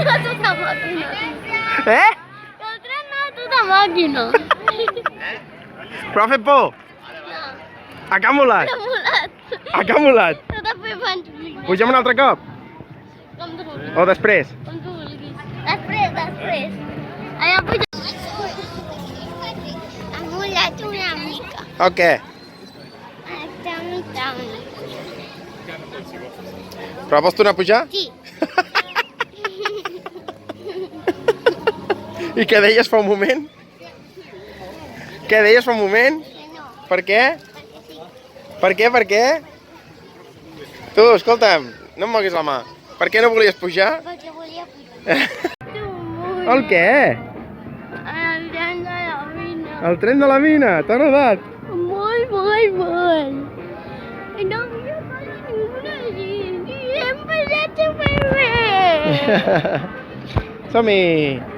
tota màquina. Eh? El tren no és tota màquina. Però ha fet por? No, A què ha molat? t'ha molat. A què ha molat? Tot a fer abans. Pugem un altre cop? Com tu vulguis. O després? Com tu vulguis. Després. Allà puja. Ha molat una mica. O què? Està una. Però vols tornar a pujar? Sí. I què deies fa un moment? Què deies fa un moment? Que no, Per què? perquè sí. Per què? Tu, escolta'm, no em moguis la mà. Per què no volies pujar? Perquè volia pujar. El què? El tren de la mina. El tren de la mina, t'ha agradat? Molt. No havia passat ninguna gent i hem passat superbé. Som-hi!